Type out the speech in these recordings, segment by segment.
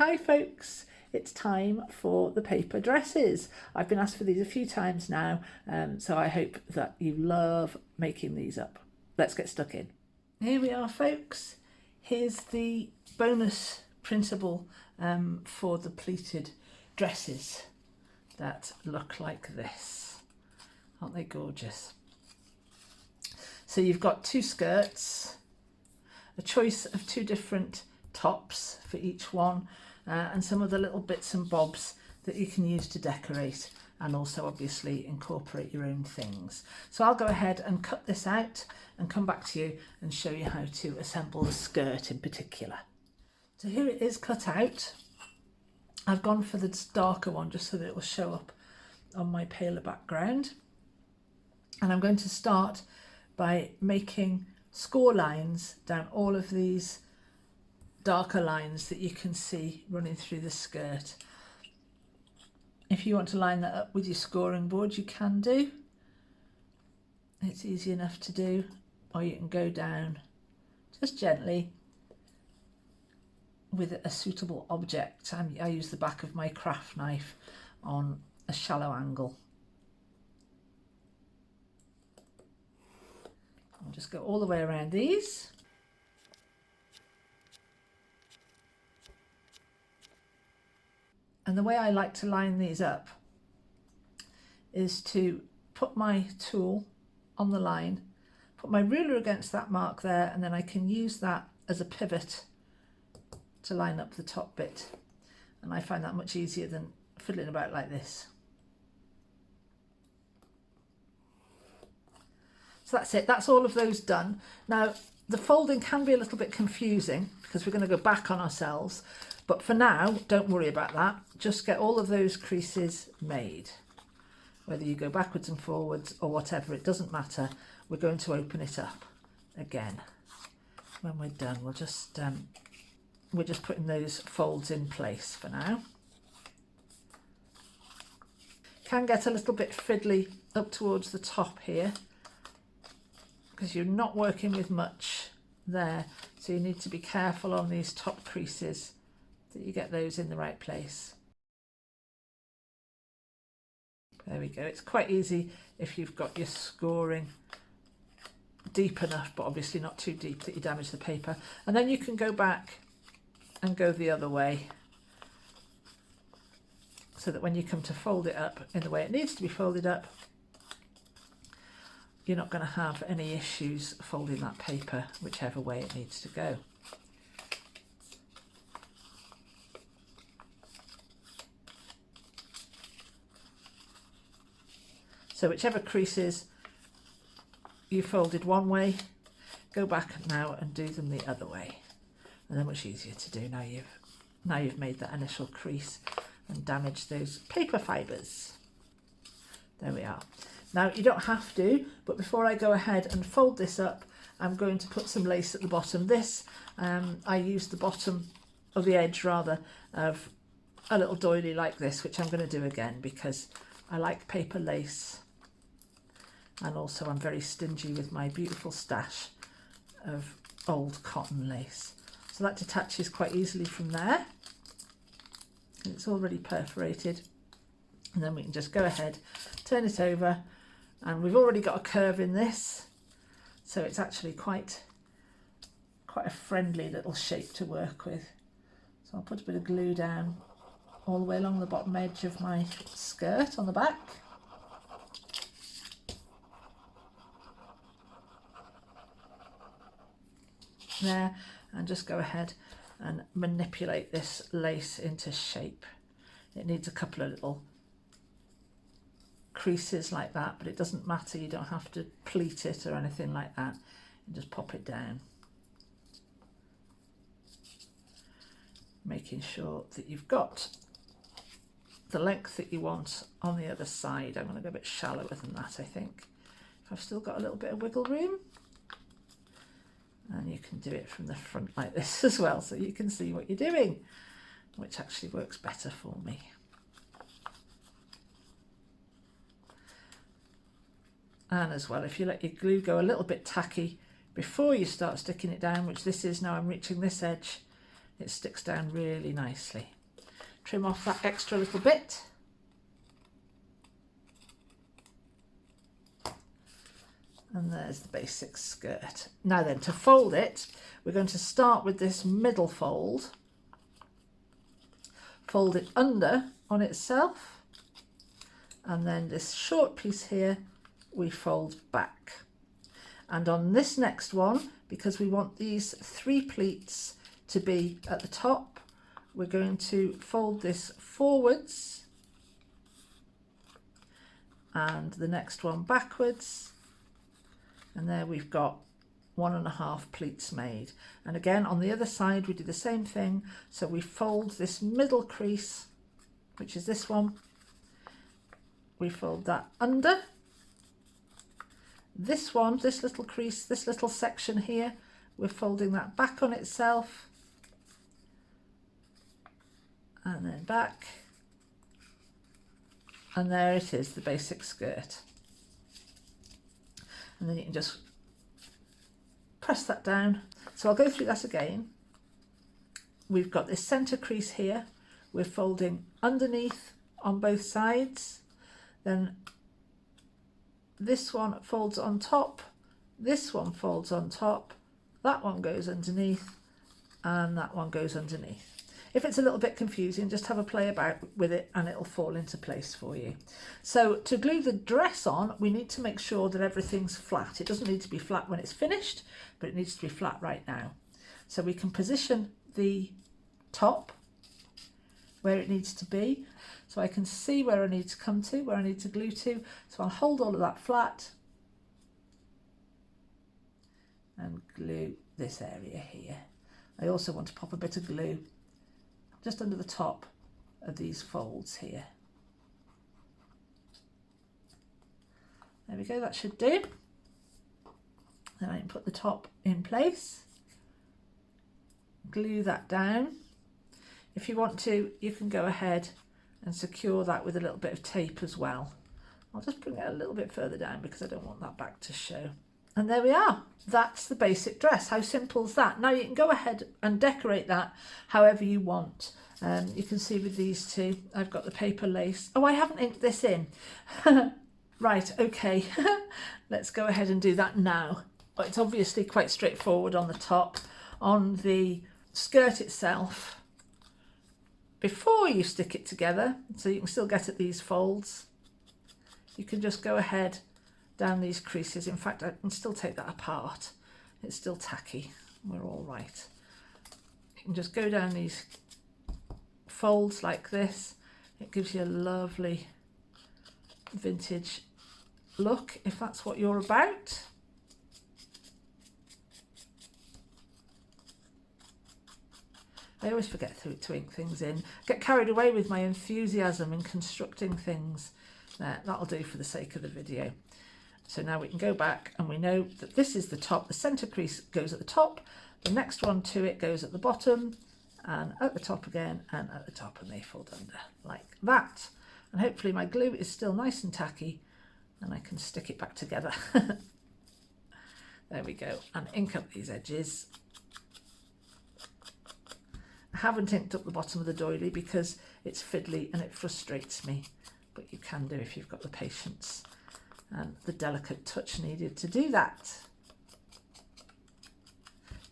Hi folks, it's time for the paper dresses. I've been asked for these a few times now, so I hope that you love making these up. Let's get stuck in. Here we are folks. Here's the bonus printable for the pleated dresses that look like this. Aren't they gorgeous? So you've got two skirts, a choice of two different tops for each one, and some of the little bits and bobs that you can use to decorate and also obviously incorporate your own things. So I'll go ahead and cut this out and come back to you and show you how to assemble the skirt in particular. So here it is cut out. I've gone for the darker one just so that it will show up on my paler background, and I'm going to start by making score lines down all of these darker lines that you can see running through the skirt. If you want to line that up with your scoring board, you can do. It's easy enough to do, or you can go down just gently with a suitable object. I use the back of my craft knife on a shallow angle. I'll just go all the way around these. And the way I like to line these up is to put my tool on the line, put my ruler against that mark there, and then I can use that as a pivot to line up the top bit. And I find that much easier than fiddling about like this. So that's it, that's all of those done. Now the folding can be a little bit confusing because we're going to go back on ourselves, but for now don't worry about that. Just get all of those creases made. Whether you go backwards and forwards or whatever, it doesn't matter. We're going to open it up again. When we're done, we're just putting those folds in place for now. Can get a little bit fiddly up towards the top here because you're not working with much there, so you need to be careful on these top creases that you get those in the right place. There we go. It's quite easy if you've got your scoring deep enough, but obviously not too deep that you damage the paper. And then you can go back and go the other way so that when you come to fold it up in the way it needs to be folded up, you're not going to have any issues folding that paper whichever way it needs to go. So whichever creases you folded one way, go back now and do them the other way. And they're much easier to do now you've made that initial crease and damaged those paper fibres. There we are. Now you don't have to, but before I go ahead and fold this up, I'm going to put some lace at the bottom. This, I use the bottom of the edge rather of a little doily like this, which I'm going to do again because I like paper lace. And also I'm very stingy with my beautiful stash of old cotton lace. So that detaches quite easily from there. And it's already perforated. And then we can just go ahead, turn it over, and we've already got a curve in this. So it's actually quite a friendly little shape to work with. So I'll put a bit of glue down all the way along the bottom edge of my skirt on the back. There, and just go ahead and manipulate this lace into shape. It needs a couple of little creases like that, but it doesn't matter, you don't have to pleat it or anything like that, and just pop it down, making sure that you've got the length that you want on the other side. I'm going to go a bit shallower than that, I think, if I've still got a little bit of wiggle room. And you can do it from the front like this as well, so you can see what you're doing, which actually works better for me. And as well, if you let your glue go a little bit tacky before you start sticking it down, which this is now, I'm reaching this edge, it sticks down really nicely. Trim off that extra little bit. And there's the basic skirt. Now then, to fold it, we're going to start with this middle fold. Fold it under on itself. And then this short piece here, we fold back. And on this next one, because we want these 3 pleats to be at the top, we're going to fold this forwards and the next one backwards. And there we've got 1.5 pleats made. And again, on the other side, we do the same thing. So we fold this middle crease, which is this one. We fold that under. This one, this little crease, this little section here, we're folding that back on itself. And then back. And there it is, the basic skirt. And then you can just press that down. So I'll go through that again. We've got this center crease here. We're folding underneath on both sides. Then this one folds on top. This one folds on top. That one goes underneath. And that one goes underneath. If it's a little bit confusing, just have a play about with it and it'll fall into place for you. So to glue the dress on, we need to make sure that everything's flat. It doesn't need to be flat when it's finished, but it needs to be flat right now. So we can position the top where it needs to be. So I can see where I need to come to, where I need to glue to. So I'll hold all of that flat and glue this area here. I also want to pop a bit of glue just under the top of these folds here. There we go, that should do. Then I can put the top in place, glue that down. If you want to, you can go ahead and secure that with a little bit of tape as well. I'll just bring it a little bit further down because I don't want that back to show. And there we are. That's the basic dress. How simple is that? Now you can go ahead and decorate that however you want. You can see with these two, I've got the paper lace. Oh, I haven't inked this in. Right, okay. Let's go ahead and do that now. It's obviously quite straightforward on the top. On the skirt itself, before you stick it together, so you can still get at these folds, you can just go ahead down these creases. In fact, I can still take that apart. It's still tacky. We're all right. You can just go down these folds like this. It gives you a lovely vintage look if that's what you're about. I always forget to ink things in. Get carried away with my enthusiasm in constructing things. That'll do for the sake of the video. So now we can go back and we know that this is the top. The centre crease goes at the top. The next one to it goes at the bottom and at the top again and at the top, and they fold under like that. And hopefully my glue is still nice and tacky and I can stick it back together. There we go. And ink up these edges. I haven't inked up the bottom of the doily because it's fiddly and it frustrates me, but you can do if you've got the patience and the delicate touch needed to do that.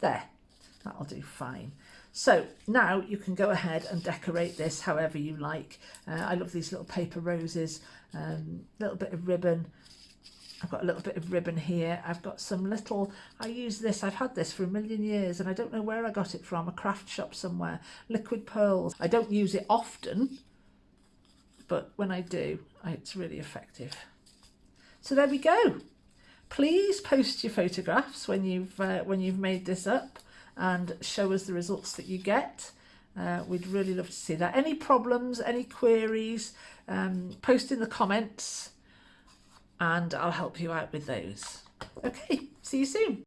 There, that'll do fine. So now you can go ahead and decorate this however you like. I love these little paper roses, little bit of ribbon. I've got a little bit of ribbon here. I've got some little, I use this, I've had this for a million years and I don't know where I got it from, a craft shop somewhere. Liquid pearls. I don't use it often, but when I do, it's really effective. So there we go. Please post your photographs when you've made this up and show us the results that you get. We'd really love to see that. Any problems, any queries, post in the comments and I'll help you out with those. Okay, see you soon.